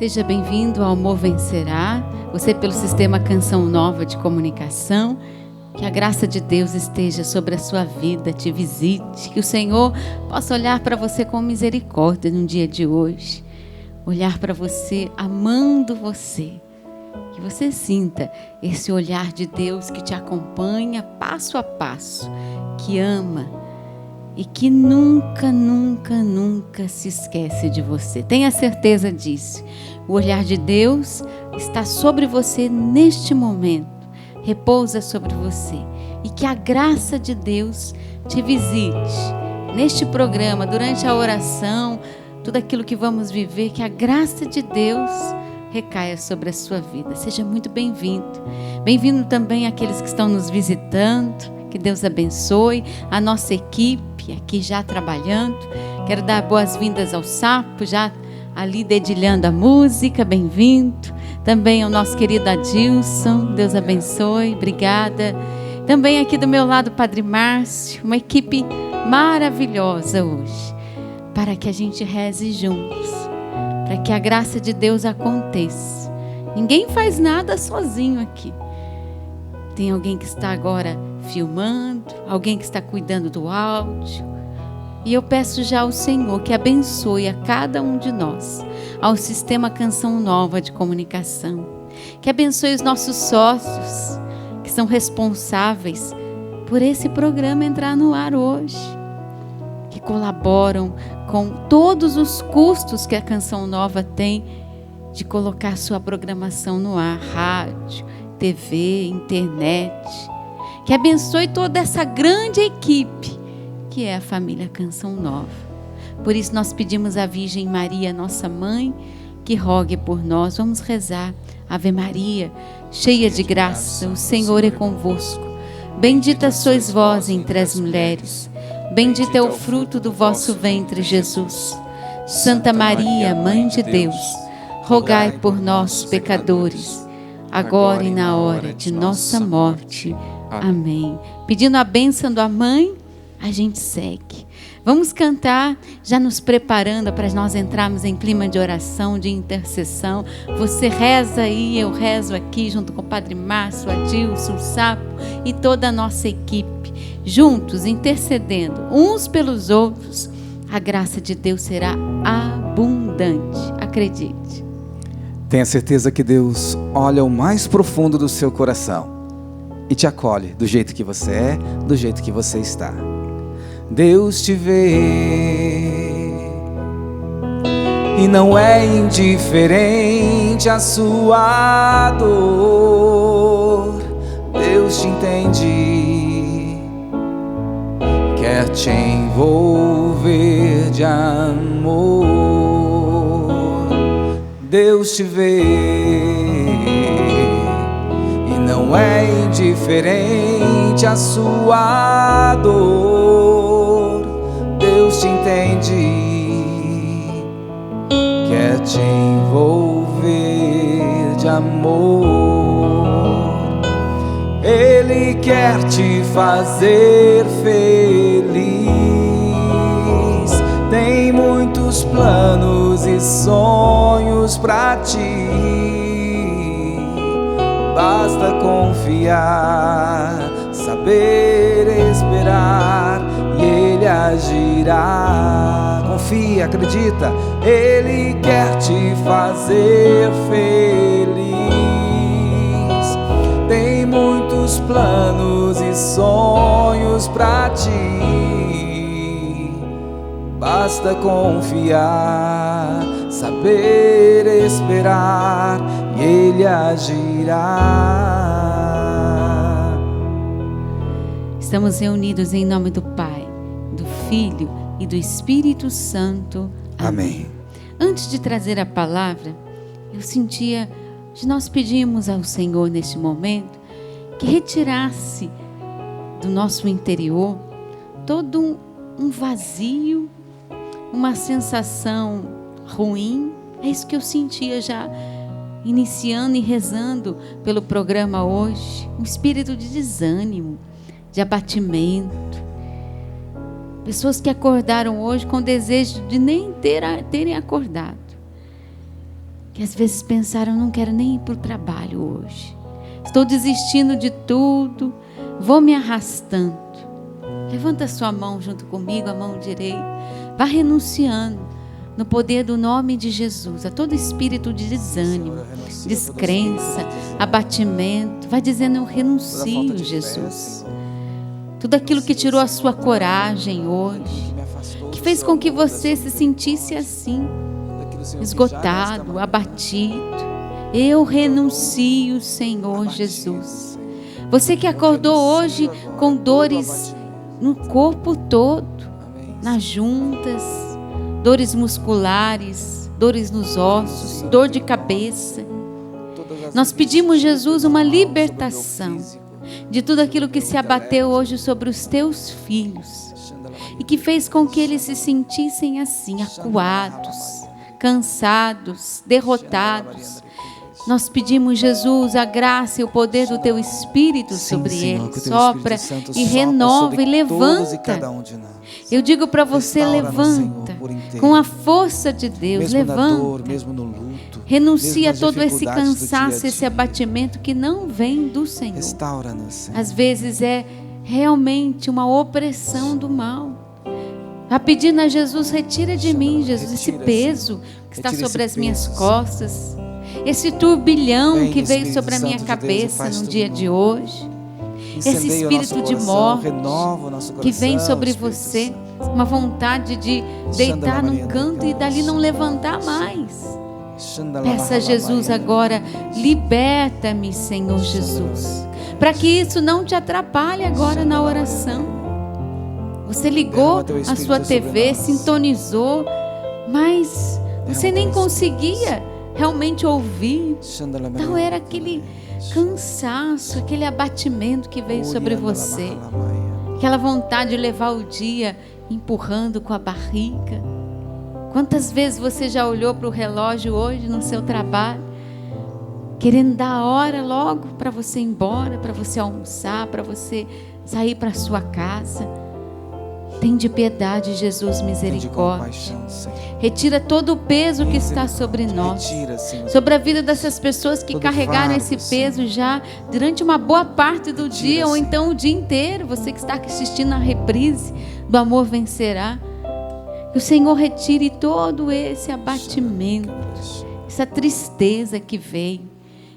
Seja bem-vindo ao Amor Vencerá, você pelo Sistema Canção Nova de Comunicação. Que a graça de Deus esteja sobre a sua vida, te visite, que o Senhor possa olhar para você com misericórdia no dia de hoje, olhar para você amando você, que você sinta esse olhar de Deus que te acompanha passo a passo, que ama e que nunca, nunca, nunca se esquece de você. Tenha certeza disso. O olhar de Deus está sobre você neste momento. Repousa sobre você. E que a graça de Deus te visite neste programa, durante a oração, tudo aquilo que vamos viver, que a graça de Deus recaia sobre a sua vida. Seja muito bem-vindo. Bem-vindo também àqueles que estão nos visitando. Que Deus abençoe a nossa equipe aqui já trabalhando. Quero dar boas-vindas ao Sapo, já ali dedilhando a música. Bem-vindo. Também ao nosso querido Adilson. Deus abençoe. Obrigada. Também aqui do meu lado, Padre Márcio. Uma equipe maravilhosa hoje. Para que a gente reze juntos. Para que a graça de Deus aconteça. Ninguém faz nada sozinho aqui. Tem alguém que está agora filmando, alguém que está cuidando do áudio. E eu peço já ao Senhor que abençoe a cada um de nós, ao Sistema Canção Nova de Comunicação. Que abençoe os nossos sócios, que são responsáveis por esse programa entrar no ar hoje. Que colaboram com todos os custos que a Canção Nova tem de colocar sua programação no ar, rádio, TV, internet. Que abençoe toda essa grande equipe que é a família Canção Nova. Por isso nós pedimos à Virgem Maria, nossa mãe, que rogue por nós. Vamos rezar. Ave Maria, cheia de graça, o Senhor é convosco. Bendita sois vós entre as mulheres. Bendito é o fruto do vosso ventre, Jesus. Santa Maria, Mãe de Deus, rogai por nós, pecadores, agora e na hora de nossa morte. Amém. Pedindo a bênção da mãe, a gente segue. Vamos cantar, já nos preparando para nós entrarmos em clima de oração, de intercessão. Você reza aí, eu rezo aqui, junto com o Padre Márcio, Adilson, o Sapo e toda a nossa equipe. Juntos, intercedendo uns pelos outros, a graça de Deus será abundante. Acredite. Tenha certeza que Deus olha o mais profundo do seu coração e te acolhe do jeito que você é, do jeito que você está. Deus te vê e não é indiferente à sua dor. Deus te entende, quer te envolver de amor. Deus te vê e não é indiferente à sua dor. Deus te entende, quer te envolver de amor. Ele quer te fazer feliz. Tem muitos planos e sonhos pra ti. Basta confiar, saber esperar e Ele agirá. Confia, acredita, Ele quer te fazer feliz. Tem muitos planos e sonhos pra ti. Basta confiar, saber esperar e Ele agirá. Estamos reunidos em nome do Pai, do Filho e do Espírito Santo. Amém. Antes de trazer a palavra, eu sentia de nós pedimos ao Senhor neste momento que retirasse do nosso interior todo um vazio, uma sensação ruim. É isso que eu sentia já iniciando e rezando pelo programa hoje. Um espírito de desânimo, de abatimento. Pessoas que acordaram hoje com desejo de nem terem acordado. que às vezes pensaram, não quero nem ir para o trabalho hoje, estou desistindo de tudo, vou me arrastando. Levanta a sua mão junto comigo, a mão direita, vá renunciando no poder do nome de Jesus a todo espírito de desânimo, descrença, abatimento. Vai dizendo, eu renuncio, Jesus. Tudo aquilo que tirou a sua coragem hoje, que fez com que você se sentisse assim, esgotado, abatido, eu renuncio, Senhor Jesus. Você que acordou hoje com dores no corpo todo, nas juntas, dores musculares, dores nos ossos, dor de cabeça, nós pedimos, Jesus, uma libertação de tudo aquilo que se abateu hoje sobre os teus filhos e que fez com que eles se sentissem assim, acuados, cansados, derrotados. Nós pedimos, Jesus, a graça e o poder do Teu Espírito sobre eles. Sopra e renova e levanta. Eu digo para você, levanta com a força de Deus, levanta. Renuncia a todo esse cansaço, esse abatimento que não vem do Senhor. Às vezes é realmente uma opressão do mal. Está pedindo a Jesus, retira de mim, Jesus, esse peso que está sobre as minhas costas, esse turbilhão que veio sobre a minha cabeça no dia de hoje, esse espírito de morte que vem sobre você, uma vontade de deitar num canto e dali não levantar mais. Peça a Jesus agora, liberta-me, Senhor Jesus, para que isso não te atrapalhe agora na oração. Você ligou a sua TV, sintonizou, mas você nem conseguia realmente ouvir. Então era aquele cansaço, aquele abatimento que veio sobre você, aquela vontade de levar o dia empurrando com a barriga. Quantas vezes você já olhou para o relógio hoje no seu trabalho, querendo dar a hora logo para você ir embora, para você almoçar, para você sair para a sua casa? Tem de piedade, Jesus, misericórdia. Retira todo o peso que está sobre nós, sobre a vida dessas pessoas que carregaram esse peso já durante uma boa parte do dia, ou então o dia inteiro. Você que está assistindo a reprise do Amor Vencerá, que o Senhor retire todo esse abatimento, essa tristeza que veio.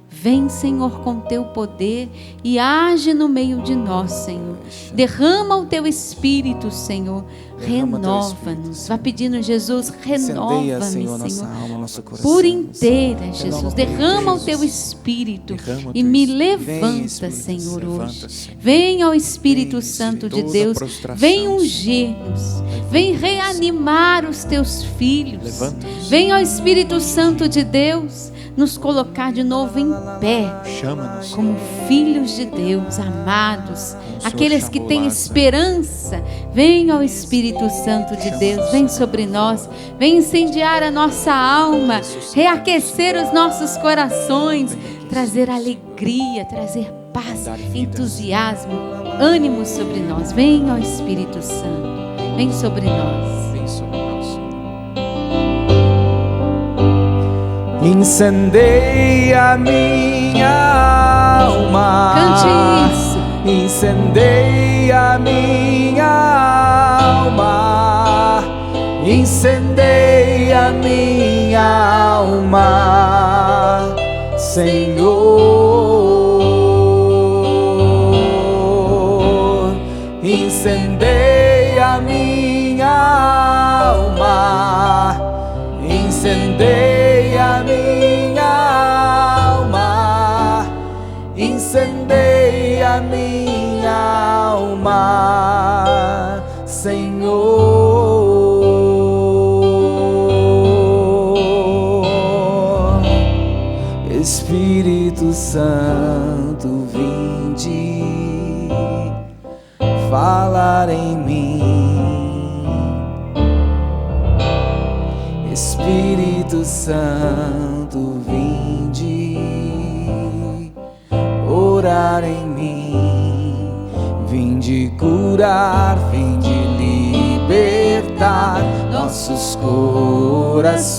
Vem, Senhor, com Teu poder e age no meio de nós, Senhor. Derrama o Teu Espírito, Senhor. Renova-nos. Vá pedindo, Jesus, renova-me, Senhor, por inteira, Jesus. Derrama o Teu Espírito e me levanta, Senhor, hoje. Venha, ó Espírito Santo de Deus. Vem ungir-nos. Vem reanimar os Teus filhos. Vem, ó Espírito Santo de Deus, nos colocar de novo em pé, como filhos de Deus, amados, aqueles que têm esperança. Vem, ó Espírito Santo de Deus, vem sobre nós, vem incendiar a nossa alma, reaquecer os nossos corações, trazer alegria, trazer paz, entusiasmo, ânimo sobre nós. Vem, ó Espírito Santo, vem sobre nós. Incendeia minha alma. Cante isso. Incendeia minha alma. Incendeia minha alma, Senhor. Incendeia minha alma. Incendeia minha alma, incendeia minha alma, Senhor. Espírito Santo, vinde falar em mim. Espírito Santo, vinde orar em mim, vinde curar, vinde libertar nossos corações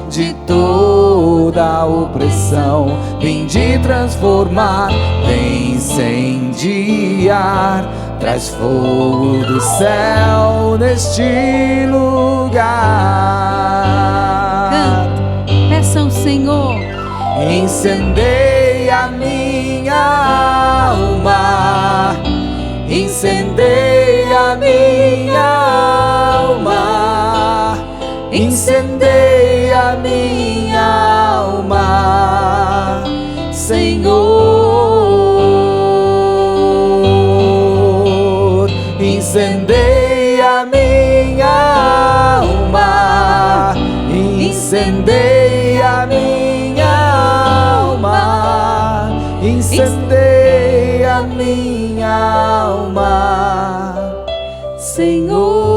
de dor. toda opressão. Vinde transformar, vem incendiar, traz fogo do céu neste lugar. Canta, peça ao Senhor. Incendeia a minha alma, incendeia a minha alma, incendeia a minha alma, Senhor. Incendeia a minha alma, incendeia a minha alma, incendeia a minha alma, Senhor.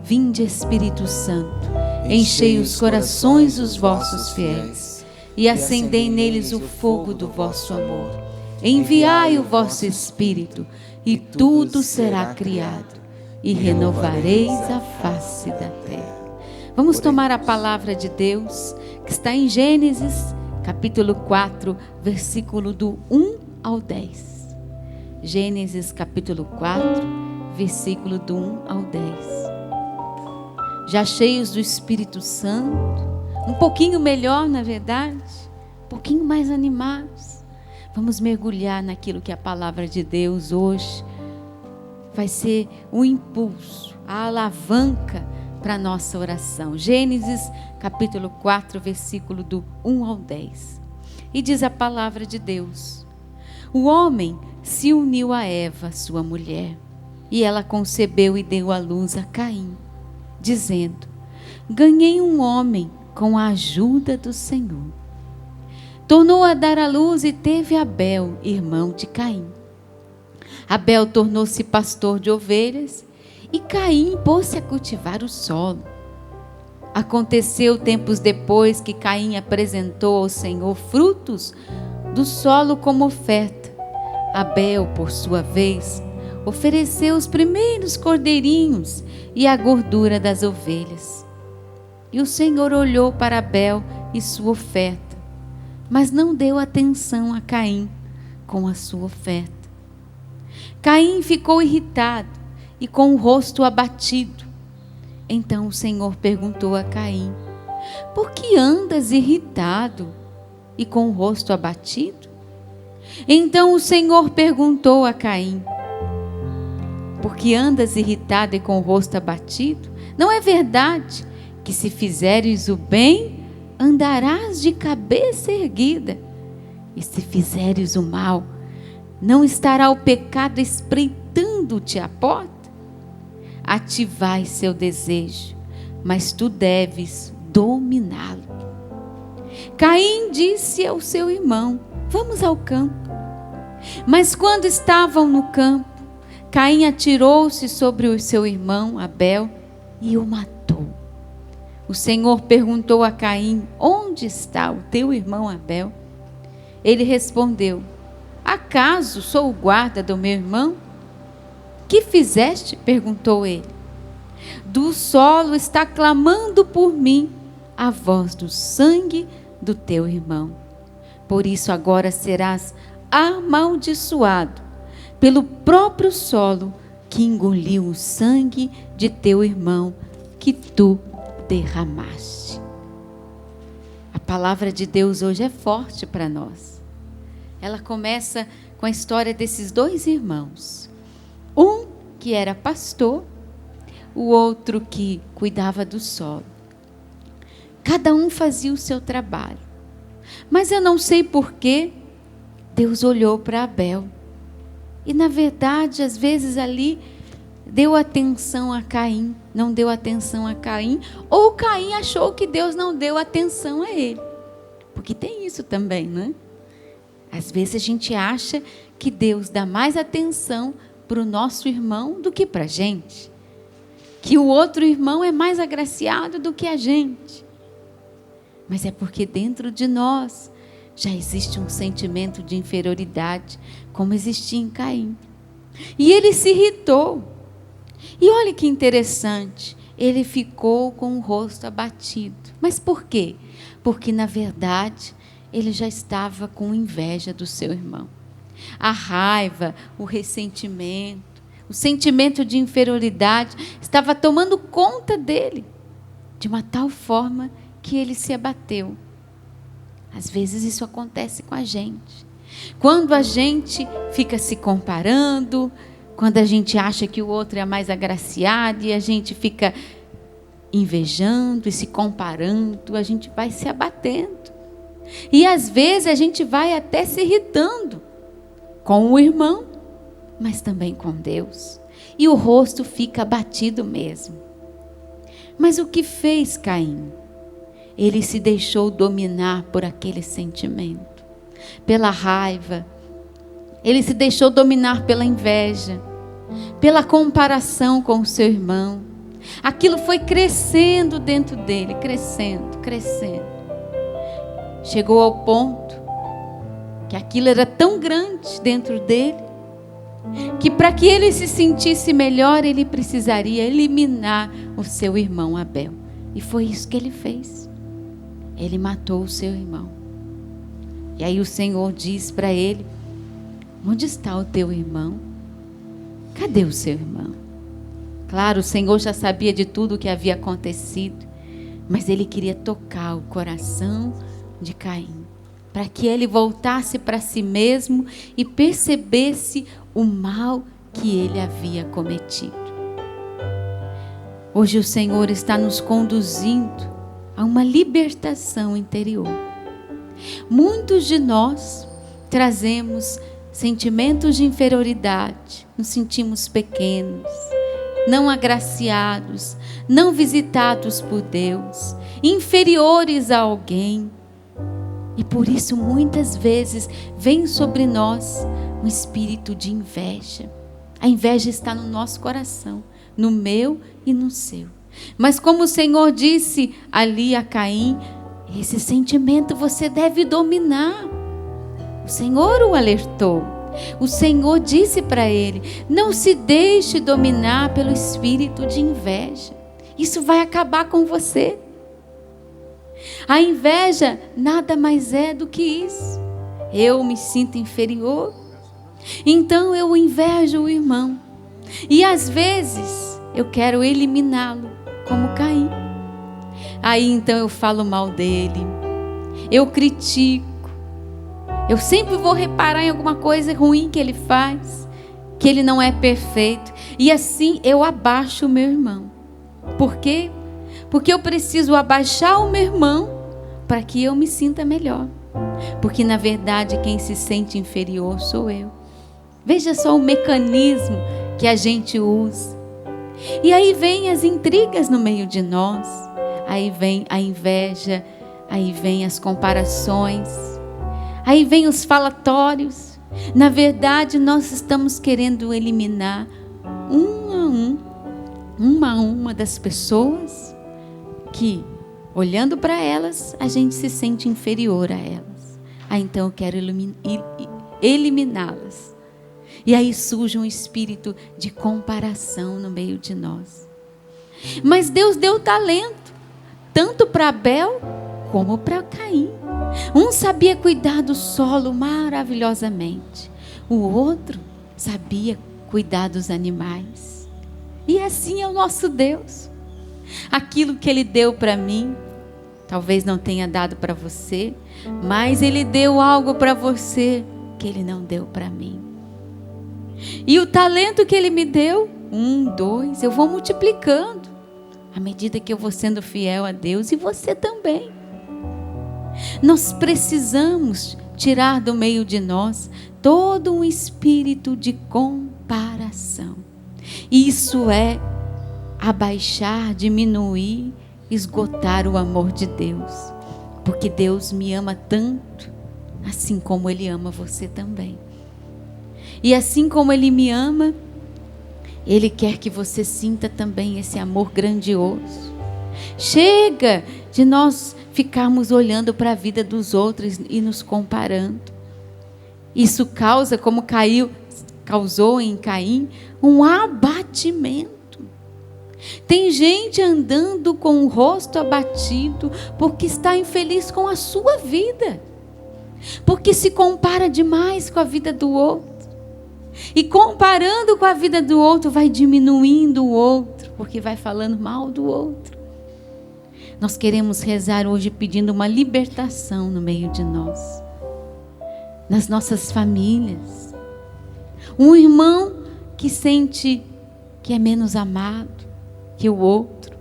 Vinde, Espírito Santo, enchei os corações dos vossos fiéis e acendei neles o fogo do vosso amor. Enviai o vosso Espírito e tudo será criado e renovareis a face da terra. Vamos tomar a palavra de Deus que está em Gênesis capítulo 4, versículo do 1 ao 10. Gênesis capítulo 4, versículo do 1 ao 10. Já cheios do Espírito Santo, um pouquinho melhor, na verdade, um pouquinho mais animados, vamos mergulhar naquilo que a palavra de Deus hoje vai ser o impulso, a alavanca para a nossa oração. Gênesis capítulo 4, versículo do 1 ao 10. E diz a palavra de Deus: o homem se uniu a Eva, sua mulher, e ela concebeu e deu à luz a Caim, dizendo: ganhei um homem com a ajuda do Senhor. Tornou a dar à luz e teve Abel, irmão de Caim. Abel tornou-se pastor de ovelhas e Caim pôs-se a cultivar o solo. Aconteceu tempos depois que Caim apresentou ao Senhor frutos do solo como oferta. Abel, por sua vez, ofereceu os primeiros cordeirinhos e a gordura das ovelhas. E o Senhor olhou para Abel e sua oferta, mas não deu atenção a Caim com a sua oferta. Caim ficou irritado e com o rosto abatido. Então o Senhor perguntou a Caim: por que andas irritado e com o rosto abatido? Então o Senhor perguntou a Caim: por que andas irritado e com o rosto abatido? Não é verdade que se fizeres o bem, andarás de cabeça erguida, e se fizeres o mal, não estará o pecado espreitando-te à porta? Ativai seu desejo, mas tu deves dominá-lo. Caim disse ao seu irmão: vamos ao campo. Mas quando estavam no campo, Caim atirou-se sobre o seu irmão Abel e o matou. O Senhor perguntou a Caim: onde está o teu irmão Abel? Ele respondeu: acaso sou o guarda do meu irmão? Que fizeste? Perguntou ele. Do solo está clamando por mim a voz do sangue do teu irmão. Por isso agora serás amaldiçoado pelo próprio solo que engoliu o sangue de teu irmão que tu derramaste. A palavra de Deus hoje é forte para nós. Ela começa com a história desses dois irmãos. Um que era pastor, o outro que cuidava do solo. Cada um fazia o seu trabalho. Mas eu não sei porquê, Deus olhou para Abel. E na verdade, às vezes ali, deu atenção a Caim, não deu atenção a Caim, ou Caim achou que Deus não deu atenção a ele. Porque tem isso também, né? Às vezes a gente acha que Deus dá mais atenção para o nosso irmão do que para a gente. Que o outro irmão é mais agraciado do que a gente. Mas é porque dentro de nós já existe um sentimento de inferioridade, como existia em Caim. E ele se irritou. E olha que interessante, ele ficou com o rosto abatido. Mas por quê? Porque, na verdade, ele já estava com inveja do seu irmão. A raiva, o ressentimento, o sentimento de inferioridade estava tomando conta dele, de uma tal forma que ele se abateu. Às vezes isso acontece com a gente. Quando a gente fica se comparando, quando a gente acha que o outro é mais agraciado e a gente fica invejando e se comparando, a gente vai se abatendo. E às vezes a gente vai até se irritando com o irmão, mas também com Deus. E o rosto fica abatido mesmo. Mas o que fez Caim? Ele se deixou dominar por aquele sentimento, pela raiva. Ele se deixou dominar pela inveja, pela comparação com o seu irmão. Aquilo foi crescendo dentro dele, crescendo, crescendo. Chegou ao ponto que aquilo era tão grande dentro dele, que para que ele se sentisse melhor, ele precisaria eliminar o seu irmão Abel. E foi isso que ele fez. Ele matou o seu irmão. E aí o Senhor diz para ele: onde está o teu irmão? Cadê o seu irmão? Claro, o Senhor já sabia de tudo o que havia acontecido, mas ele queria tocar o coração de Caim, para que ele voltasse para si mesmo e percebesse o mal que ele havia cometido. Hoje o Senhor está nos conduzindo a uma libertação interior. Muitos de nós trazemos sentimentos de inferioridade, nos sentimos pequenos, não agraciados, não visitados por Deus, inferiores a alguém. E por isso muitas vezes vem sobre nós um espírito de inveja. A inveja está no nosso coração, no meu e no seu. Mas como o Senhor disse ali a Caim, esse sentimento você deve dominar. O Senhor o alertou. O Senhor disse para ele: não se deixe dominar pelo espírito de inveja. Isso vai acabar com você. A inveja nada mais é do que isso. Eu me sinto inferior, então eu invejo o irmão. E às vezes eu quero eliminá-lo, como Caim. Aí então eu falo mal dele, eu critico, eu sempre vou reparar em alguma coisa ruim que ele faz, que ele não é perfeito, e assim eu abaixo o meu irmão. Por quê? Porque eu preciso abaixar o meu irmão para que eu me sinta melhor. Porque na verdade quem se sente inferior sou eu. Veja só o mecanismo que a gente usa. E aí vem as intrigas no meio de nós, aí vem a inveja, aí vem as comparações, aí vem os falatórios. Na verdade nós estamos querendo eliminar uma das pessoas que, olhando para elas, a gente se sente inferior a elas. Então eu quero eliminá-las. E aí surge um espírito de comparação no meio de nós. Mas Deus deu talento, tanto para Abel como para Caim. Um sabia cuidar do solo maravilhosamente, o outro sabia cuidar dos animais. E assim é o nosso Deus. Aquilo que Ele deu para mim, talvez não tenha dado para você, mas Ele deu algo para você que Ele não deu para mim. E o talento que Ele me deu, 1, 2, eu vou multiplicando à medida que eu vou sendo fiel a Deus, e você também. Nós precisamos tirar do meio de nós todo um espírito de comparação. Isso é abaixar, diminuir, esgotar o amor de Deus. Porque Deus me ama tanto, assim como Ele ama você também. E assim como Ele me ama, Ele quer que você sinta também esse amor grandioso. Chega de nós ficarmos olhando para a vida dos outros e nos comparando. Isso causa, como causou em Caim, um abatimento. Tem gente andando com o rosto abatido porque está infeliz com a sua vida, porque se compara demais com a vida do outro, e comparando com a vida do outro vai diminuindo o outro, porque vai falando mal do outro. Nós queremos rezar hoje pedindo uma libertação no meio de nós, nas nossas famílias. Um irmão que sente que é menos amado que o outro,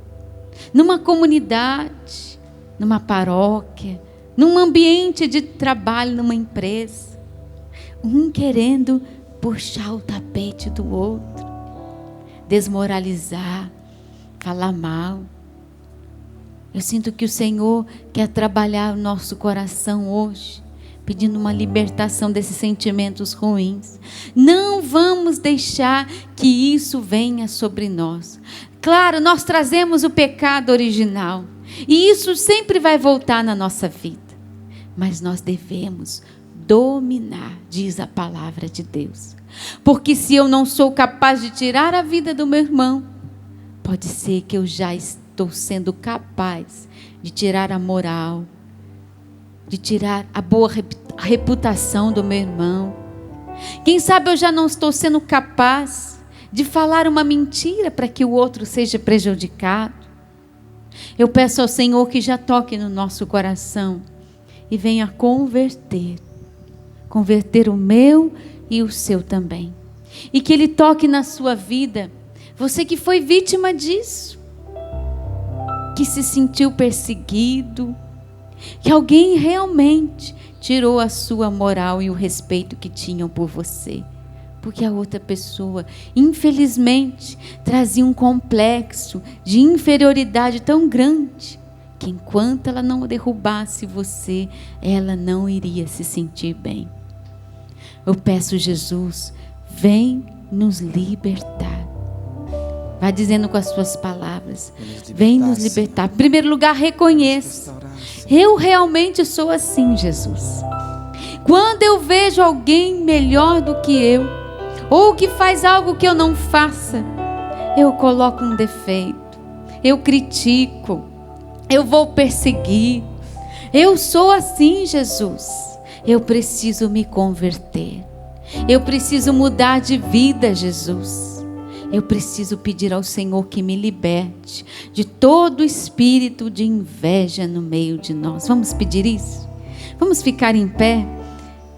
numa comunidade, numa paróquia, num ambiente de trabalho, numa empresa, um querendo puxar o tapete do outro, desmoralizar, falar mal. Eu sinto que o Senhor quer trabalhar o nosso coração hoje, pedindo uma libertação desses sentimentos ruins. Não vamos deixar que isso venha sobre nós. Claro, nós trazemos o pecado original, e isso sempre vai voltar na nossa vida, mas nós devemos dominar, diz a palavra de Deus. Porque se eu não sou capaz de tirar a vida do meu irmão, pode ser que eu já estou sendo capaz de tirar a moral, de tirar a boa reputação do meu irmão. Quem sabe eu já não estou sendo capaz de falar uma mentira para que o outro seja prejudicado. Eu peço ao Senhor que já toque no nosso coração e venha converter o meu e o seu também. E que Ele toque na sua vida, você que foi vítima disso, que se sentiu perseguido, que alguém realmente tirou a sua moral e o respeito que tinham por você, porque a outra pessoa, infelizmente, trazia um complexo de inferioridade tão grande, que enquanto ela não derrubasse você, ela não iria se sentir bem. Eu peço, Jesus, vem nos libertar. Vai dizendo com as suas palavras, vem nos libertar. Em primeiro lugar, reconheça, eu realmente sou assim, Jesus. Quando eu vejo alguém melhor do que eu, ou que faz algo que eu não faça, eu coloco um defeito, eu critico, eu vou perseguir. Eu sou assim, Jesus. Eu preciso me converter, eu preciso mudar de vida, Jesus. Eu preciso pedir ao Senhor que me liberte de todo espírito de inveja no meio de nós. Vamos pedir isso? Vamos ficar em pé?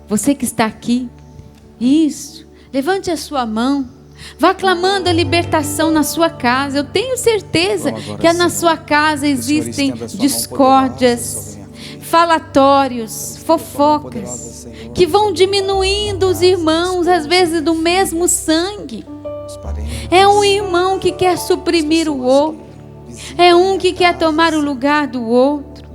Você que está aqui, isso, levante a sua mão, vá clamando a libertação na sua casa. Eu tenho certeza que na sua casa existem discórdias, falatórios, fofocas, que vão diminuindo os irmãos, às vezes do mesmo sangue. É um irmão que quer suprimir o outro, é um que quer tomar o lugar do outro.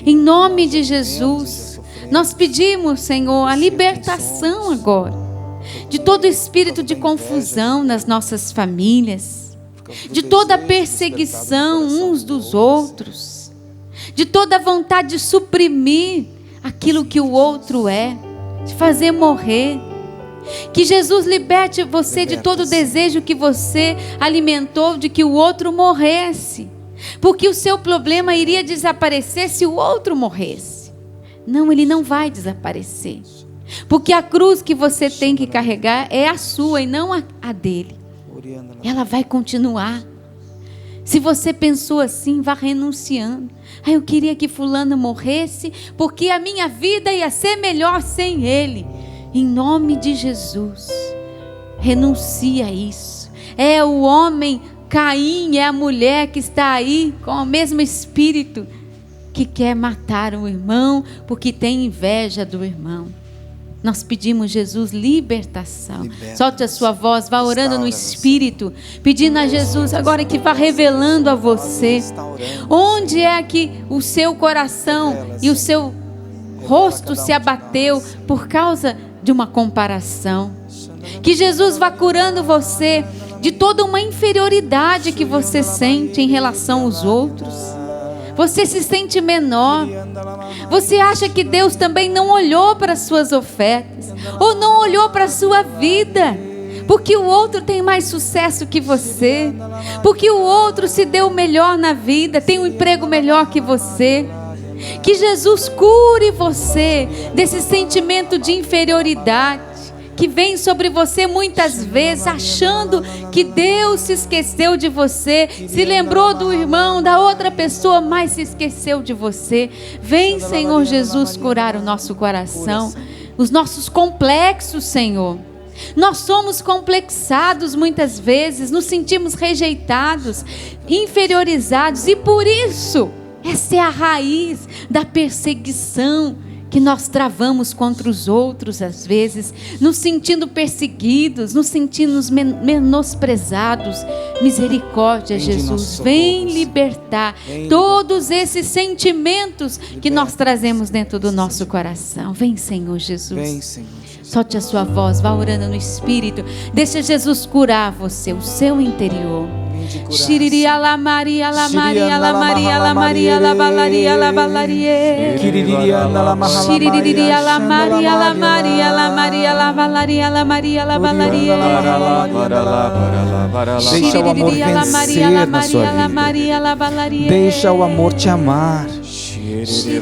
Em nome de Jesus, nós pedimos, Senhor, a libertação agora de todo espírito de confusão nas nossas famílias, de toda perseguição uns dos outros, de toda vontade de suprimir aquilo que o outro é, de fazer morrer. Que Jesus liberte você de todo o desejo que você alimentou de que o outro morresse, porque o seu problema iria desaparecer se o outro morresse. Não, ele não vai desaparecer, porque a cruz que você tem que carregar é a sua e não a dele. Ela vai continuar. Se você pensou assim, vá renunciando. Eu queria que fulano morresse porque a minha vida ia ser melhor sem ele. Em nome de Jesus, renuncia a isso. É o homem Caim, é a mulher que está aí com o mesmo espírito que quer matar o irmão porque tem inveja do irmão. Nós pedimos, Jesus, libertação. Solte a sua voz, vá orando no Espírito, pedindo a Jesus agora que vá revelando a você onde é que o seu coração e o seu rosto se abateu por causa de uma comparação. Que Jesus vá curando você de toda uma inferioridade que você sente em relação aos outros. Você se sente menor. Você acha que Deus também não olhou para as suas ofertas, ou não olhou para a sua vida, porque o outro tem mais sucesso que você, porque o outro se deu melhor na vida, tem um emprego melhor que você. Que Jesus cure você desse sentimento de inferioridade que vem sobre você muitas vezes, achando que Deus se esqueceu de você, se lembrou do irmão, da outra pessoa, mas se esqueceu de você. Vem, Senhor Jesus, curar o nosso coração, os nossos complexos, Senhor. Nós somos complexados muitas vezes, nos sentimos rejeitados, inferiorizados, e por isso, essa é a raiz da perseguição que nós travamos contra os outros às vezes, nos sentindo perseguidos, nos sentindo menosprezados. Misericórdia, Jesus, vem libertar todos esses sentimentos que nós trazemos dentro do nosso coração. Vem, Senhor Jesus. Vem, Senhor. Solte a sua voz, vá orando no Espírito. Deixa Jesus curar você, o seu interior. Shiriria la Maria la Maria la Maria la Maria la Balaria la Balaria. Shiriria la Shiriria la Maria la Maria la Maria la Balaria la Maria la Balaria. Deixa o amor vencer na sua vida. Deixa o amor te amar.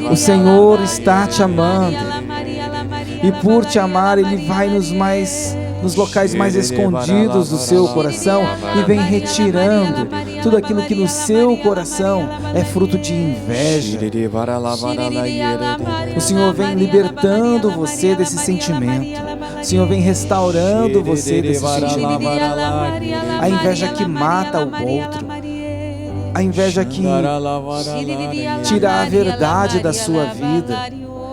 O Senhor está te amando. E por te amar, Ele vai nos locais mais escondidos do seu coração e vem retirando tudo aquilo que no seu coração é fruto de inveja. O Senhor vem libertando você desse sentimento. O Senhor vem restaurando você desse sentimento. A inveja que mata o outro. A inveja que tira a verdade da sua vida,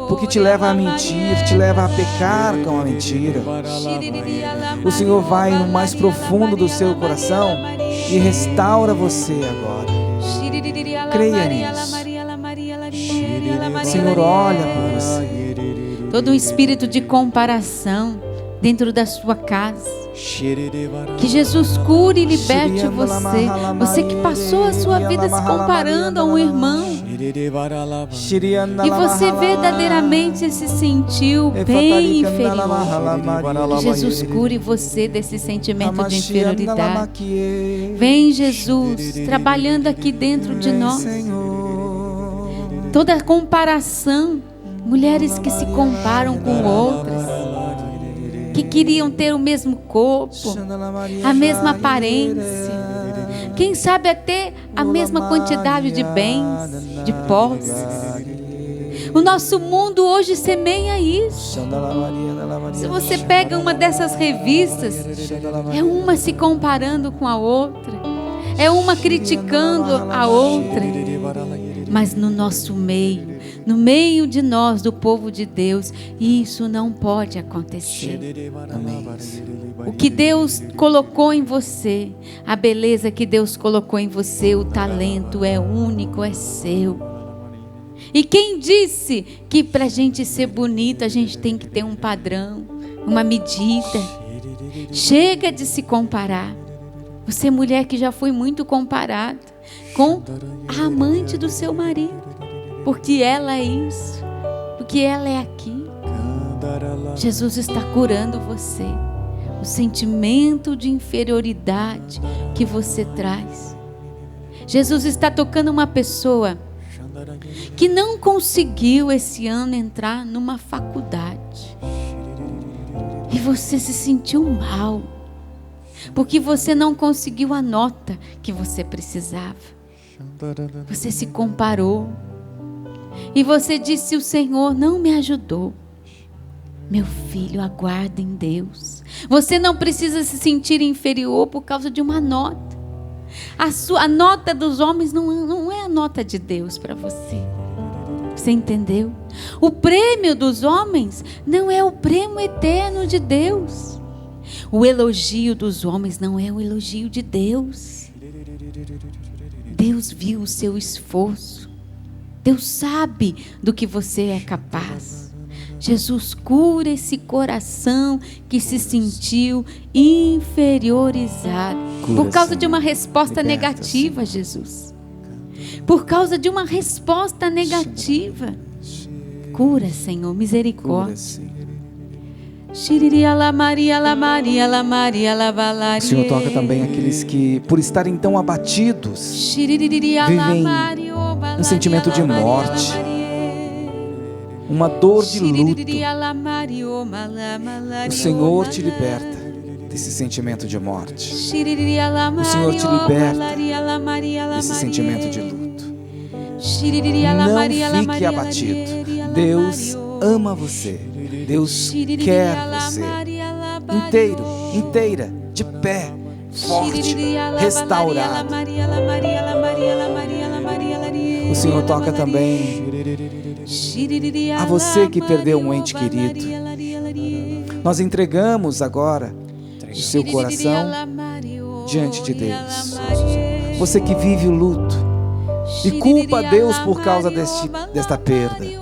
porque te leva a mentir, te leva a pecar com a mentira. O Senhor vai no mais profundo do seu coração e restaura você agora. Creia nisso. O Senhor olha por você. Todo um espírito de comparação dentro da sua casa. Que Jesus cure e liberte você. Você que passou a sua vida se comparando a um irmão, e você verdadeiramente se sentiu bem inferior. Que Jesus cure você desse sentimento de inferioridade. Vem, Jesus, trabalhando aqui dentro de nós. Toda comparação, mulheres que se comparam com outras, que queriam ter o mesmo corpo, a mesma aparência, quem sabe até a mesma quantidade de bens, de posses. O nosso mundo hoje semeia isso. Se você pega uma dessas revistas, é uma se comparando com a outra, é uma criticando a outra. Mas no nosso meio, no meio de nós, do povo de Deus, isso não pode acontecer. Amém. O que Deus colocou em você, a beleza que Deus colocou em você, o talento é único, é seu. E quem disse que para a gente ser bonita a gente tem que ter um padrão, uma medida? Chega de se comparar. Você, mulher que já foi muito comparada com a amante do seu marido, porque ela é isso, porque ela é aquilo. Jesus está curando você, o sentimento de inferioridade que você traz. Jesus está tocando uma pessoa que não conseguiu esse ano entrar numa faculdade, e você se sentiu mal, porque você não conseguiu a nota que você precisava. Você se comparou e você disse: o Senhor não me ajudou. Meu filho, aguarda em Deus. Você não precisa se sentir inferior por causa de uma nota. A nota dos homens não é a nota de Deus para você. Você entendeu? O prêmio dos homens não é o prêmio eterno de Deus. O elogio dos homens não é o elogio de Deus. Deus viu o seu esforço. Deus sabe do que você é capaz. Jesus cura esse coração que se sentiu inferiorizado por causa de uma resposta negativa, Jesus. Por causa de uma resposta negativa. Cura, Senhor, misericórdia. O Senhor toca também aqueles que, por estarem tão abatidos, vivem um sentimento de morte, uma dor de luto. O Senhor te liberta desse sentimento de morte. O Senhor te liberta desse sentimento de luto. Não fique abatido. Deus ama você. Deus quer você inteiro, inteira, de pé, forte, restaurado. O Senhor toca também a você que perdeu um ente querido. Nós entregamos agora o seu coração diante de Deus. Você que vive o luto e culpa a Deus por causa desta perda.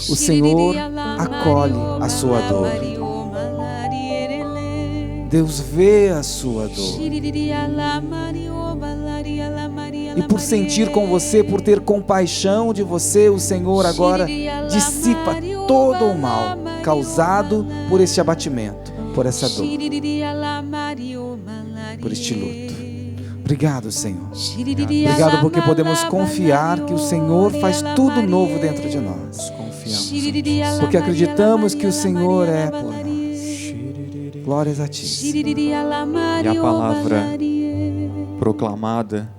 O Senhor acolhe a sua dor. Deus vê a sua dor. E por sentir com você, por ter compaixão de você, o Senhor agora dissipa todo o mal causado por este abatimento, por essa dor, por este luto. Obrigado, Senhor. Obrigado porque podemos confiar que o Senhor faz tudo novo dentro de nós. Porque acreditamos que o Senhor é por nós. Glórias a Ti. E a palavra proclamada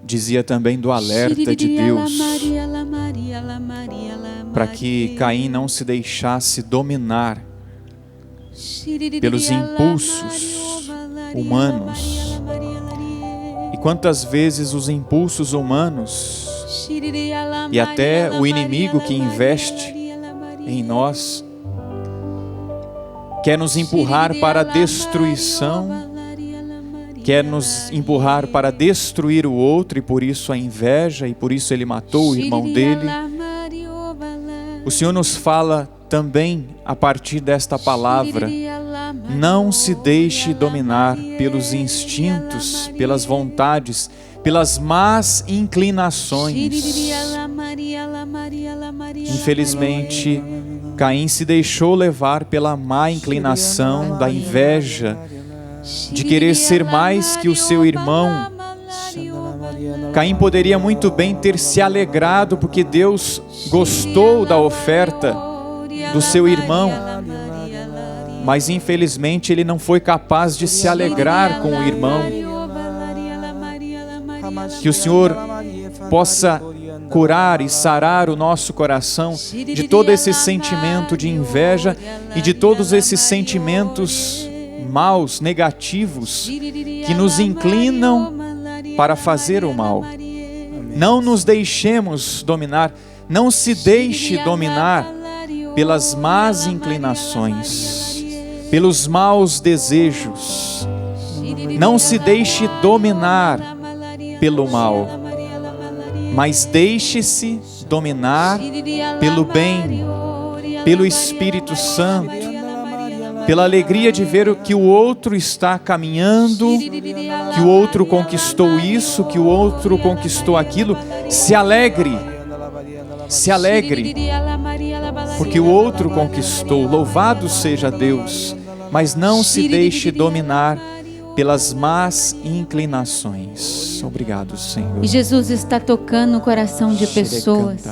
dizia também do alerta de Deus para que Caim não se deixasse dominar pelos impulsos humanos. E quantas vezes os impulsos humanos e até o inimigo que investe em nós quer nos empurrar para a destruição, quer nos empurrar para destruir o outro, e por isso a inveja, e por isso ele matou o irmão dele. O Senhor nos fala também a partir desta palavra: não se deixe dominar pelos instintos, pelas vontades, pelas más inclinações. Infelizmente, Caim se deixou levar pela má inclinação da inveja, de querer ser mais que o seu irmão. Caim poderia muito bem ter se alegrado porque Deus gostou da oferta do seu irmão, mas infelizmente ele não foi capaz de se alegrar com o irmão. Que o Senhor possa curar e sarar o nosso coração de todo esse sentimento de inveja e de todos esses sentimentos maus, negativos, que nos inclinam para fazer o mal. Não nos deixemos dominar, não se deixe dominar pelas más inclinações, pelos maus desejos. Não se deixe dominar pelo mal, mas deixe-se dominar pelo bem, pelo Espírito Santo, pela alegria de ver que o outro está caminhando, que o outro conquistou isso, que o outro conquistou aquilo. Se alegre, porque o outro conquistou. Louvado seja Deus, mas não se deixe dominar pelas más inclinações. Obrigado, Senhor. E Jesus está tocando o coração de pessoas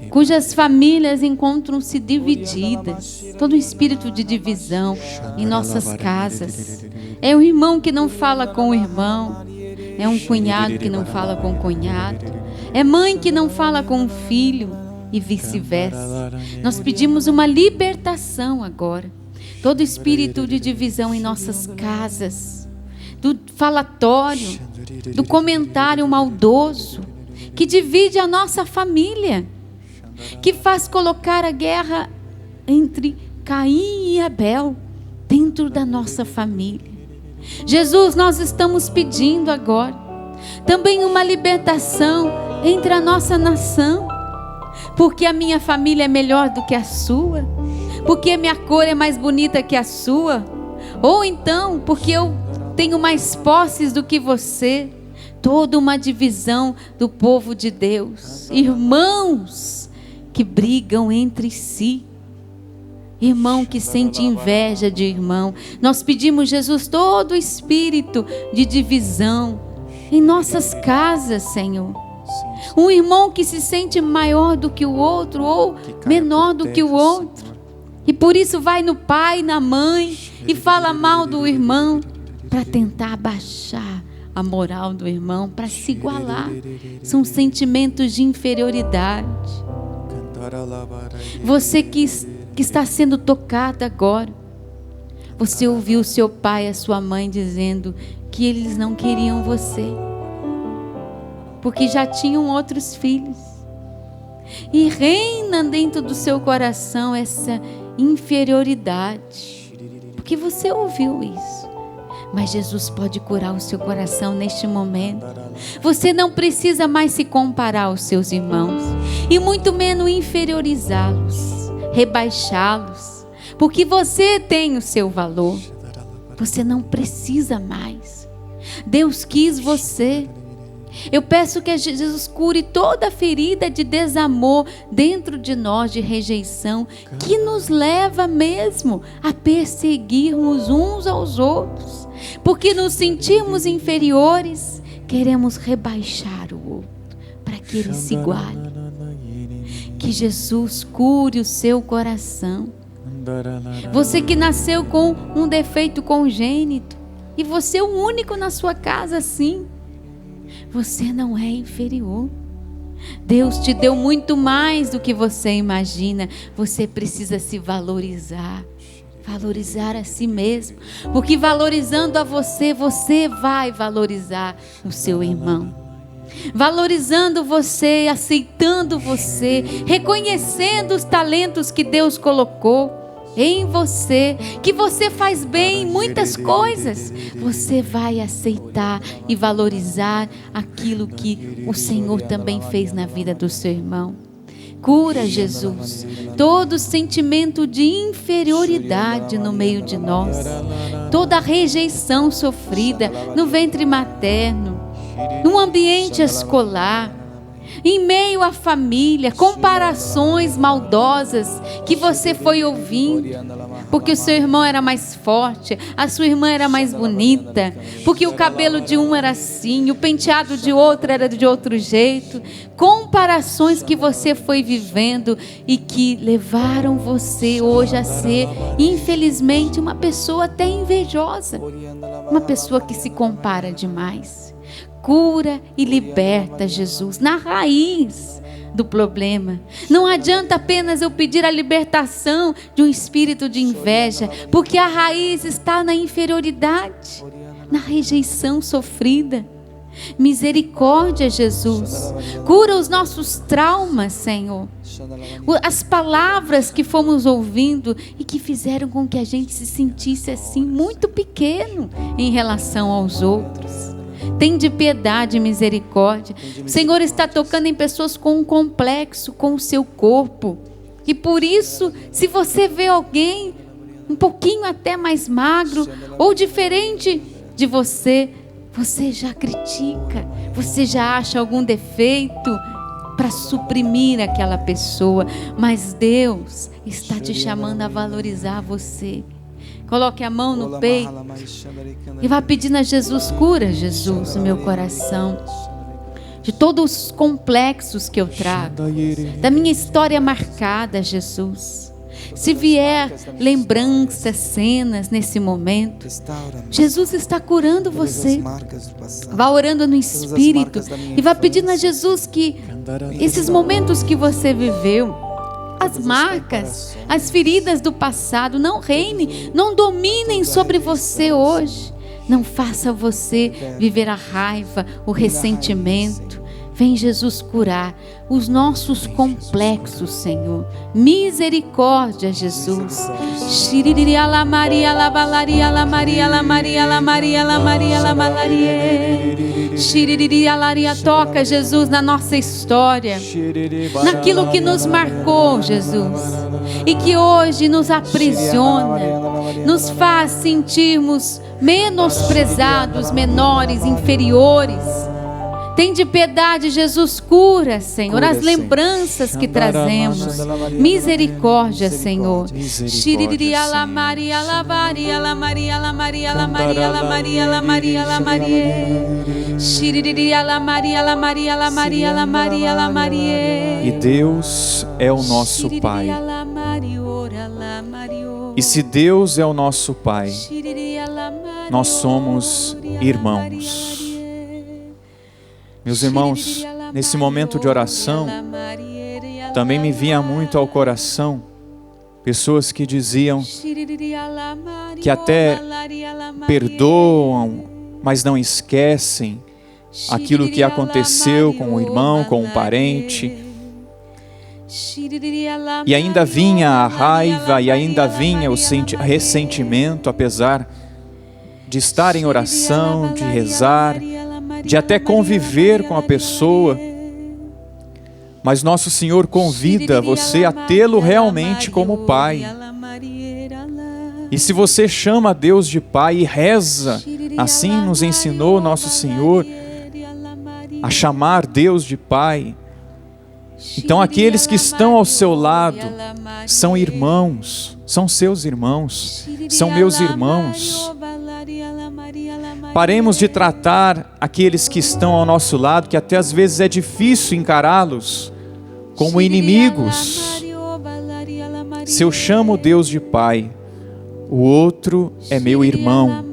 cujas famílias encontram-se divididas. Todo espírito de divisão em nossas casas. É o irmão que não fala com o irmão. É um cunhado que não fala com o cunhado. É mãe que não fala com o filho e vice-versa. Nós pedimos uma libertação agora. Todo espírito de divisão em nossas casas, do falatório, do comentário maldoso, que divide a nossa família, que faz colocar a guerra entre Caim e Abel dentro da nossa família. Jesus, nós estamos pedindo agora também uma libertação entre a nossa nação, porque a minha família é melhor do que a sua, porque a minha cor é mais bonita que a sua, ou então porque eu tenho mais posses do que você. Toda uma divisão do povo de Deus, irmãos que brigam entre si. irmão que sente inveja de irmão. Nós pedimos, Jesus, todo espírito de divisão em nossas casas, Senhor. Um irmão que se sente maior do que o outro ou menor do que o outro. E por isso vai no pai, na mãe e fala mal do irmão para tentar abaixar a moral do irmão, para se igualar. São sentimentos de inferioridade. Você que está sendo tocado agora, você ouviu seu pai, a sua mãe dizendo que eles não queriam você, porque já tinham outros filhos. E reina dentro do seu coração essa inferioridade, porque você ouviu isso. Mas Jesus pode curar o seu coração neste momento. Você não precisa mais se comparar aos seus irmãos, e muito menos inferiorizá-los, rebaixá-los, porque você tem o seu valor. Você não precisa mais. Deus quis você. Eu peço que Jesus cure toda ferida de desamor dentro de nós, de rejeição, que nos leva mesmo a perseguirmos uns aos outros, porque nos sentimos inferiores, queremos rebaixar o outro para que ele se iguale. Que Jesus cure o seu coração. Você que nasceu com um defeito congênito, e você é o único na sua casa assim, você não é inferior. Deus te deu muito mais do que você imagina. Você precisa se valorizar, valorizar a si mesmo, porque valorizando a você, você vai valorizar o seu irmão. Valorizando você, aceitando você, reconhecendo os talentos que Deus colocou em você, que você faz bem em muitas coisas, você vai aceitar e valorizar aquilo que o Senhor também fez na vida do seu irmão. Cura, Jesus, todo sentimento de inferioridade no meio de nós, toda rejeição sofrida no ventre materno, no ambiente escolar, em meio à família, comparações maldosas que você foi ouvindo, porque o seu irmão era mais forte, a sua irmã era mais bonita, porque o cabelo de um era assim, o penteado de outro era de outro jeito. Comparações que você foi vivendo e que levaram você hoje a ser, infelizmente, uma pessoa até invejosa, uma pessoa que se compara demais. Cura e liberta, Jesus, na raiz do problema. Não adianta apenas eu pedir a libertação de um espírito de inveja, porque a raiz está na inferioridade, na rejeição sofrida. Misericórdia, Jesus. Cura os nossos traumas, Senhor. As palavras que fomos ouvindo e que fizeram com que a gente se sentisse assim, muito pequeno em relação aos outros. Tem de piedade e misericórdia. O Senhor está tocando em pessoas com um complexo com o seu corpo. E por isso, se você vê alguém um pouquinho até mais magro ou diferente de você, você já critica, você já acha algum defeito para suprimir aquela pessoa. Mas Deus está te chamando a valorizar você. Coloque a mão no peito e vá pedindo a Jesus: cura, Jesus, o meu coração de todos os complexos que eu trago, da minha história marcada, Jesus. Se vier lembranças, cenas nesse momento, Jesus está curando você. Vá orando no Espírito e vá pedindo a Jesus que esses momentos que você viveu, as marcas, as feridas do passado não reinem, não dominem sobre você hoje. Não faça você viver a raiva, o ressentimento. Vem Jesus curar os nossos complexos, Senhor. Misericórdia, Jesus. Toca, Jesus, na nossa história, naquilo que nos marcou, Jesus, e que hoje nos aprisiona, nos faz sentirmos menosprezados, menores, inferiores. Tende piedade, Jesus, cura, Senhor, Cura, as lembranças que trazemos. Misericórdia, Senhor. Shiriria la Maria la Maria la Maria la Maria la Maria la Maria la Maria la Maria. Shiriria la Maria la Maria la Maria la Maria la Maria. E Deus é o nosso Pai. E se Deus é o nosso Pai, nós somos irmãos. Meus irmãos, nesse momento de oração, também me vinha muito ao coração pessoas que diziam que até perdoam, mas não esquecem aquilo que aconteceu com o irmão, com o parente. E ainda vinha a raiva, e ainda vinha o ressentimento, apesar de estar em oração, de rezar, de até conviver com a pessoa. Mas nosso Senhor convida você a tê-lo realmente como Pai. E se você chama Deus de Pai e reza, assim nos ensinou nosso Senhor a chamar Deus de Pai, então aqueles que estão ao seu lado são irmãos, são seus irmãos, são meus irmãos. Paremos de tratar aqueles que estão ao nosso lado, que até às vezes é difícil encará-los, como inimigos. Se eu chamo Deus de Pai, o outro é meu irmão,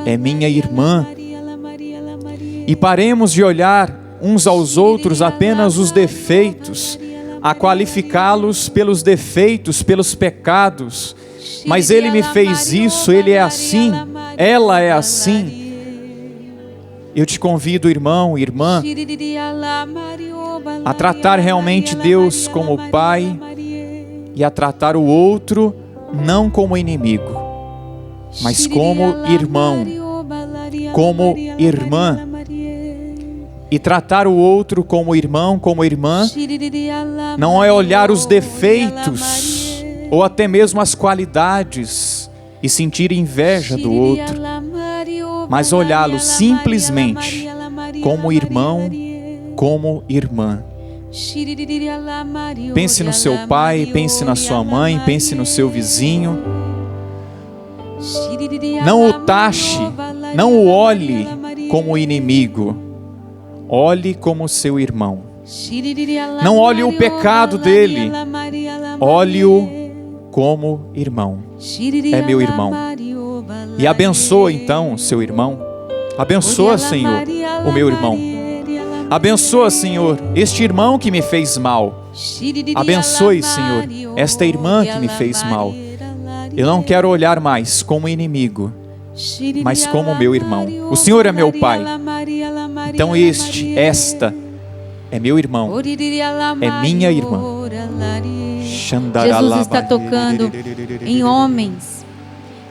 é minha irmã. E paremos de olhar uns aos outros apenas os defeitos, a qualificá-los pelos defeitos, pelos pecados. Mas ele me fez isso, ele é assim, ela é assim. Eu te convido, irmão, irmã, a tratar realmente Deus como Pai e a tratar o outro não como inimigo, mas como irmão, como irmã. E tratar o outro como irmão, como irmã, não é olhar os defeitos ou até mesmo as qualidades e sentir inveja do outro, mas olhá-lo simplesmente como irmão, como irmã. Pense no seu pai, pense na sua mãe, pense no seu vizinho. Não o taxe, não o olhe como inimigo. Olhe como seu irmão. Não olhe o pecado dele. Olhe-o como irmão. É meu irmão. E abençoa então seu irmão. Abençoa, Senhor, o meu irmão. Abençoa, Senhor, este irmão que me fez mal. Abençoe, Senhor, esta irmã que me fez mal. Eu não quero olhar mais como inimigo, mas como meu irmão. O Senhor é meu Pai. Então esta é meu irmão, é minha irmã. Jesus está tocando em homens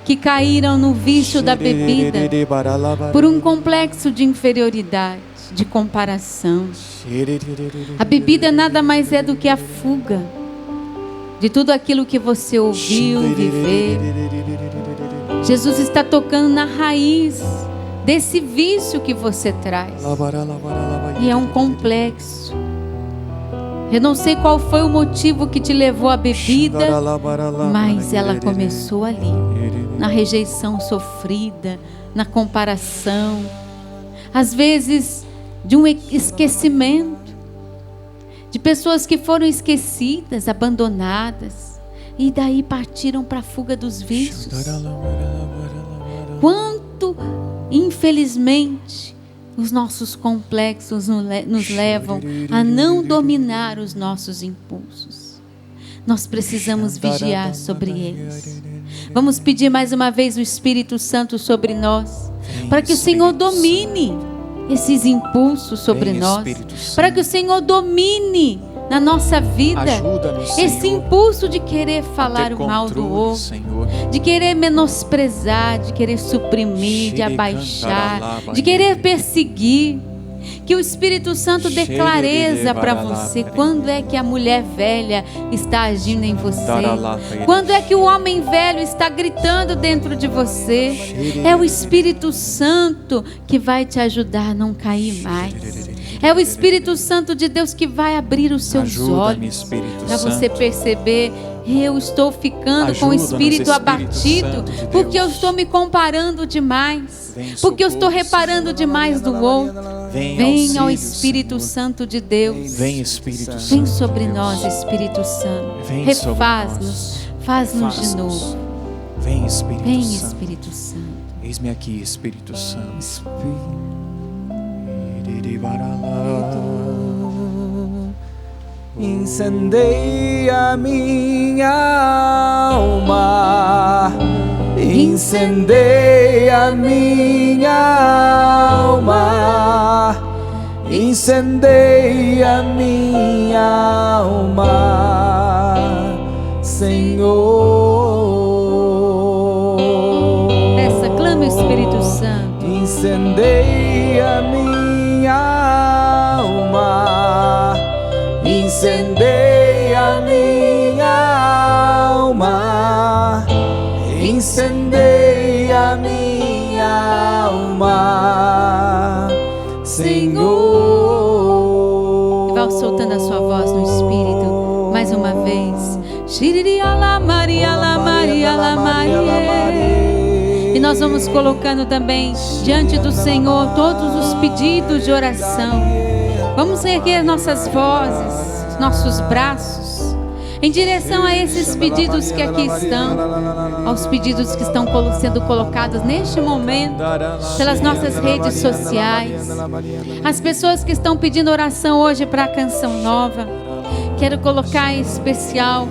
que caíram no vício da bebida por um complexo de inferioridade, de comparação. A bebida nada mais é do que a fuga de tudo aquilo que você ouviu, viver. Jesus está tocando na raiz desse vício que você traz. E é um complexo. Eu não sei qual foi o motivo que te levou à bebida, mas ela começou ali, na rejeição sofrida, na comparação, às vezes de um esquecimento, de pessoas que foram esquecidas, abandonadas, e daí partiram para a fuga dos vícios. Quanto, infelizmente, os nossos complexos nos levam a não dominar os nossos impulsos. Nós precisamos vigiar sobre eles. Vamos pedir mais uma vez o Espírito Santo sobre nós, para que o Senhor domine esses impulsos sobre nós, para que o Senhor domine na nossa vida esse impulso de querer falar o mal do outro, de querer menosprezar, de querer suprimir, de abaixar, de querer perseguir. Que o Espírito Santo dê clareza para você. Quando é que a mulher velha está agindo em você? Quando é que o homem velho está gritando dentro de você? É o Espírito Santo que vai te ajudar a não cair mais. É o Espírito Santo de Deus que vai abrir os seus olhos para você perceber: eu estou ficando com o espírito abatido porque eu estou me comparando demais, porque eu estou reparando demais do outro. Vem ao Espírito Santo de Deus. Vem, Espírito Santo. Vem sobre nós, Espírito Santo. Refaz-nos, faz-nos de novo. Vem, Espírito Vem, Santo. Espírito Santo. Eis-me aqui, Espírito Santo. Incendeia minha alma, incendeia minha alma, incendeia minha alma, Senhor. Peça, clame o Espírito Santo. Incendeia minha alma, incendeia minha alma, incendeia minha alma, Senhor. E vá soltando a sua voz no Espírito mais uma vez. Shiririala Maria la Maria la Maria. E nós vamos colocando também diante do Senhor todos os pedidos de oração. Vamos erguer nossas vozes, nossos braços, em direção a esses pedidos que aqui estão, aos pedidos que estão sendo colocados neste momento, pelas nossas redes sociais, as pessoas que estão pedindo oração hoje para a Canção Nova. Quero colocar em especial,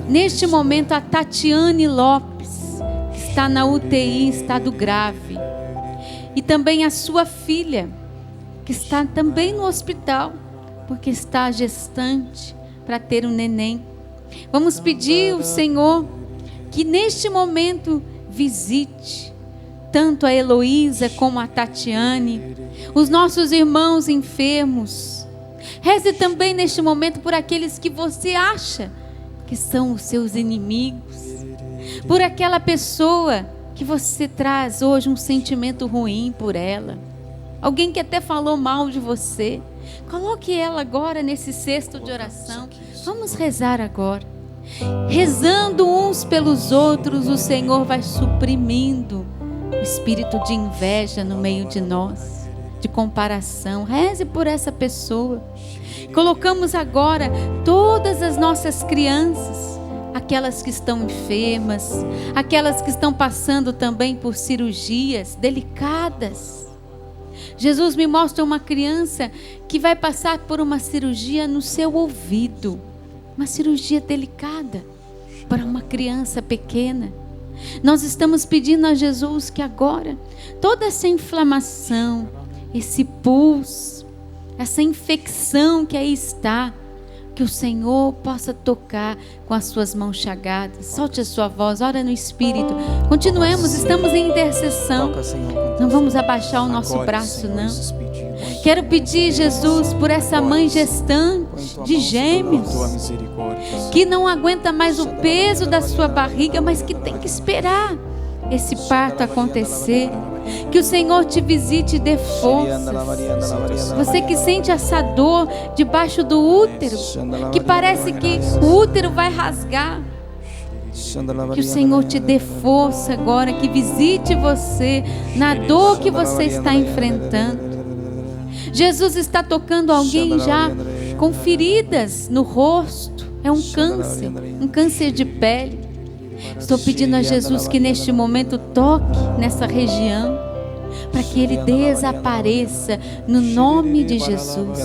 neste momento, a Tatiane Lopes, que está na UTI, em estado grave, e também a sua filha, que está também no hospital, porque está gestante para ter um neném. Vamos pedir ao Senhor que neste momento visite tanto a Heloísa como a Tatiane, os nossos irmãos enfermos. Reze também neste momento por aqueles que você acha que são os seus inimigos, por aquela pessoa que você traz hoje um sentimento ruim por ela, alguém que até falou mal de você. Coloque ela agora nesse cesto de oração. Vamos rezar agora. Rezando uns pelos outros, o Senhor vai suprimindo o espírito de inveja no meio de nós, de comparação. Reze por essa pessoa. Colocamos agora todas as nossas crianças, aquelas que estão enfermas, aquelas que estão passando também por cirurgias delicadas. Jesus me mostra uma criança que vai passar por uma cirurgia no seu ouvido, uma cirurgia delicada para uma criança pequena. Nós estamos pedindo a Jesus que agora toda essa inflamação, esse pulso, essa infecção que aí está, que o Senhor possa tocar com as suas mãos chagadas. Solte a sua voz, ora no Espírito. Continuemos, estamos em intercessão. Não vamos abaixar o nosso braço, não. Quero pedir, Jesus, por essa mãe gestante de gêmeos, que não aguenta mais o peso da sua barriga, mas que tem que esperar esse parto acontecer. Que o Senhor te visite e dê forças. Você que sente essa dor debaixo do útero, que parece que o útero vai rasgar, que o Senhor te dê força agora, que visite você na dor que você está enfrentando. Jesus está tocando alguém já com feridas no rosto. É um câncer de pele. Estou pedindo a Jesus que neste momento toque nessa região, para que ele desapareça no nome de Jesus.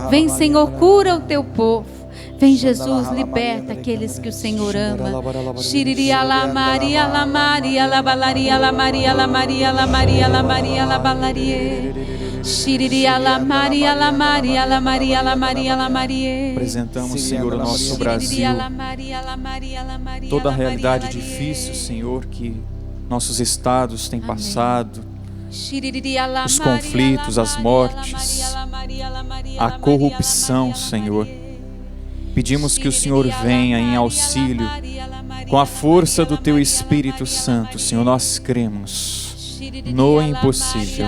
Vem, Senhor, cura o teu povo. Vem, Jesus, liberta aqueles que o Senhor ama. Shiriria la Maria la Maria la balaria la Maria la Maria la Maria la Maria la balaria. Shiriria la Maria la Maria la Maria la Maria la Maria. Apresentamos, Senhor, o nosso Brasil, toda a realidade difícil, Senhor, que nossos estados têm passado, os conflitos, as mortes, a corrupção, Senhor. Pedimos que o Senhor venha em auxílio com a força do Teu Espírito Santo, Senhor. Nós cremos no impossível.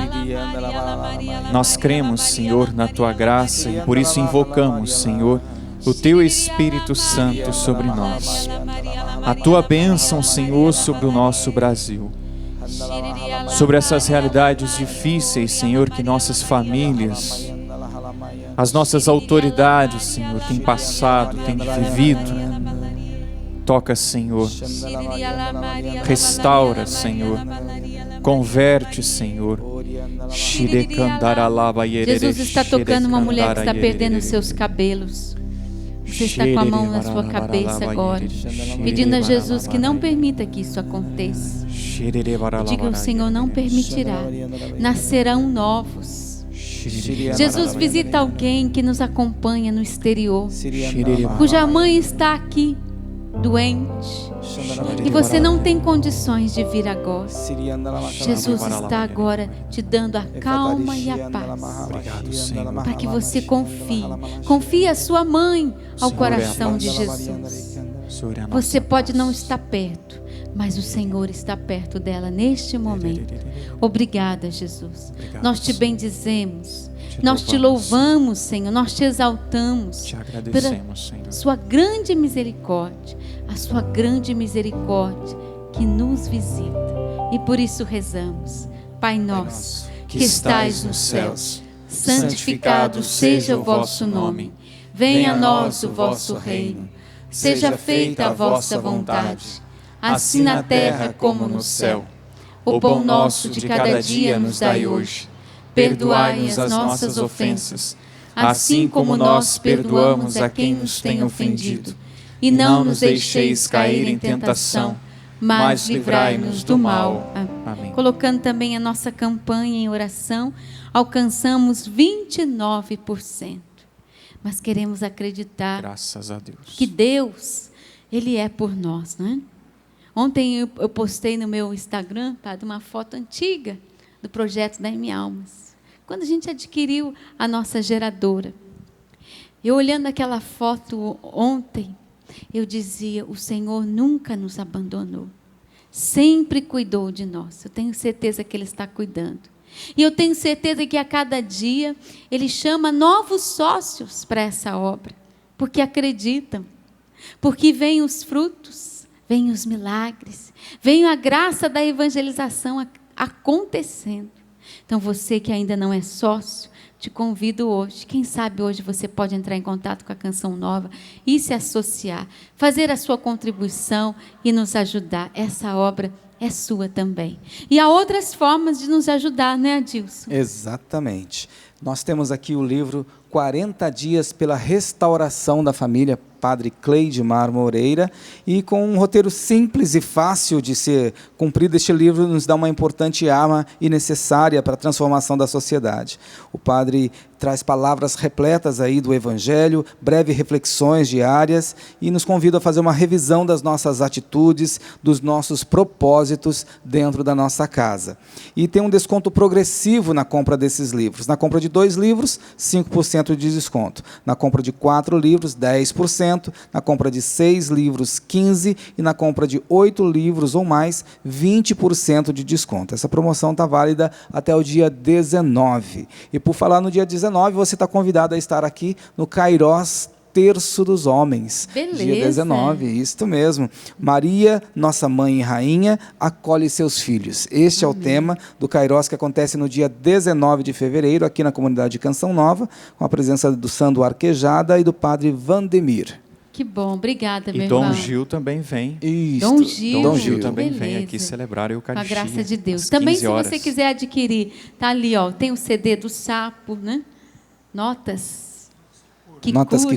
Nós cremos, Senhor, na Tua graça e por isso invocamos, Senhor, o Teu Espírito Santo sobre nós. A Tua bênção, Senhor, sobre o nosso Brasil. Sobre essas realidades difíceis, Senhor, que nossas famílias, as nossas autoridades, Senhor, têm passado, têm vivido. Toca, Senhor. Restaura, Senhor. Converte, Senhor. Jesus está tocando uma mulher que está perdendo os seus cabelos. Você está com a mão na sua cabeça agora, pedindo a Jesus que não permita que isso aconteça. Diga: o Senhor não permitirá. Nascerão novos. Jesus visita alguém que nos acompanha no exterior, cuja mãe está aqui, doente, e você não tem condições de vir agora. Jesus está agora te dando a calma e a paz. Obrigado, Senhor. Para que você confie a sua mãe ao coração de Jesus. Você pode não estar perto, mas o Senhor está perto dela neste momento. Obrigada, Jesus. Nós te bendizemos, nós te louvamos, Senhor, nós te exaltamos. Te agradecemos, Senhor. Sua grande misericórdia, a sua grande misericórdia que nos visita. E por isso rezamos: Pai nosso, que estais nos céus, santificado seja o vosso nome. Venha a nós o vosso reino. Seja feita a vossa vontade, assim na terra como no céu. O pão nosso de cada dia nos dai hoje. Perdoai-nos as nossas ofensas, assim como nós perdoamos a quem nos tem ofendido. E não nos deixeis cair em tentação, mas livrai-nos do mal. Amém. Colocando também a nossa campanha em oração, alcançamos 29%. Mas queremos acreditar, graças a Deus, que Deus, Ele é por nós, não é? Ontem eu postei no meu Instagram, padre, uma foto antiga do projeto da M Almas, quando a gente adquiriu a nossa geradora. Eu olhando aquela foto ontem, eu dizia: o Senhor nunca nos abandonou, sempre cuidou de nós. Eu tenho certeza que Ele está cuidando. E eu tenho certeza que a cada dia Ele chama novos sócios para essa obra, porque acreditam, porque vêm os frutos, vêm os milagres, vem a graça da evangelização acontecendo. Então você que ainda não é sócio, te convido hoje, quem sabe hoje você pode entrar em contato com a Canção Nova e se associar, fazer a sua contribuição e nos ajudar. Essa obra é sua também. E há outras formas de nos ajudar, né, Adilson? Exatamente. Nós temos aqui o livro 40 Dias pela Restauração da Família, Padre Cleidmar Moreira, e com um roteiro simples e fácil de ser cumprido, este livro nos dá uma importante arma e necessária para a transformação da sociedade. O padre traz palavras repletas aí do Evangelho, breves reflexões diárias e nos convida a fazer uma revisão das nossas atitudes, dos nossos propósitos dentro da nossa casa. E tem um desconto progressivo na compra desses livros. Na compra de 2 livros, 5% de desconto. Na compra de 4 livros, 10%. Na compra de 6 livros, 15%. E na compra de 8 livros ou mais, 20% de desconto. Essa promoção está válida até o dia 19. E por falar no dia 19, você está convidado a estar aqui no Kairós Terço dos Homens. Beleza. Dia 19, isso mesmo. Maria, nossa mãe e rainha, acolhe seus filhos. Este é o tema do Kairós, que acontece no dia 19 de fevereiro, aqui na comunidade de Canção Nova, com a presença do Sandro Arquejada e do padre Vandemir. Que bom, obrigada, meu E irmão. Dom Gil também vem. Isso. Dom Gil também beleza. vem aqui celebrar a Com a Eucaristia. graça de Deus. às Também, 15 se horas. você quiser adquirir, tá ali, ó, tem o CD do Sapo, né? Notas que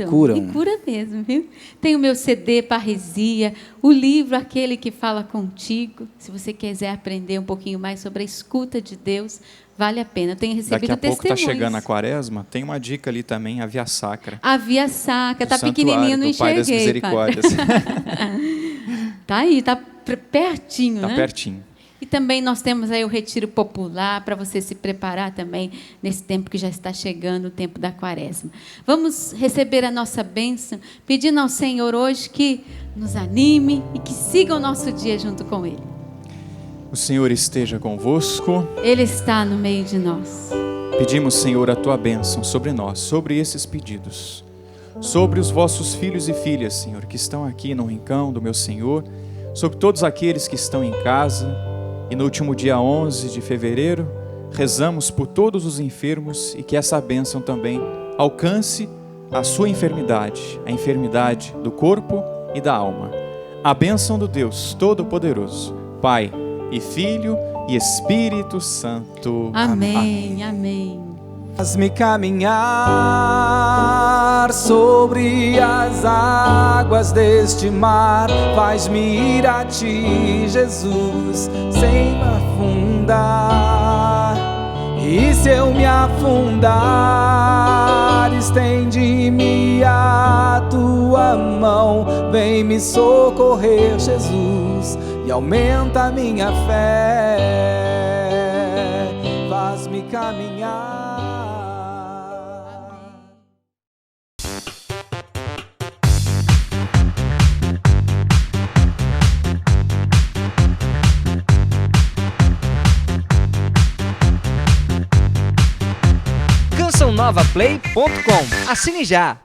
curam. E cura mesmo, viu? Tem o meu CD Parresia, o livro Aquele que Fala Contigo. Se você quiser aprender um pouquinho mais sobre a escuta de Deus, vale a pena. Eu tenho recebido Daqui a pouco está testemunhos. chegando a Quaresma, tem uma dica ali também, a Via Sacra. A Via Sacra, do tá pequenininha, não Santuário do Pai das enxerguei. Pai. Misericórdias. Tá aí, tá pertinho, Tá né? pertinho. E também nós temos aí o retiro popular para você se preparar também nesse tempo que já está chegando, o tempo da quaresma. Vamos receber a nossa bênção, pedindo ao Senhor hoje que nos anime e que siga o nosso dia junto com Ele. O Senhor esteja convosco. Ele está no meio de nós. Pedimos, Senhor, a tua bênção sobre nós, sobre esses pedidos, sobre os vossos filhos e filhas, Senhor, que estão aqui no rincão do meu Senhor, sobre todos aqueles que estão em casa. E no último dia 11 de fevereiro, rezamos por todos os enfermos e que essa bênção também alcance a sua enfermidade, a enfermidade do corpo e da alma. A bênção do Deus Todo-Poderoso, Pai e Filho e Espírito Santo. Amém, amém. Faz-me caminhar sobre as águas deste mar, faz-me ir a ti, Jesus, sem me afundar. E se eu me afundar, estende-me a tua mão, vem me socorrer, Jesus, e aumenta a minha fé, faz-me caminhar. CançãoNovaPlay.com. Assine já!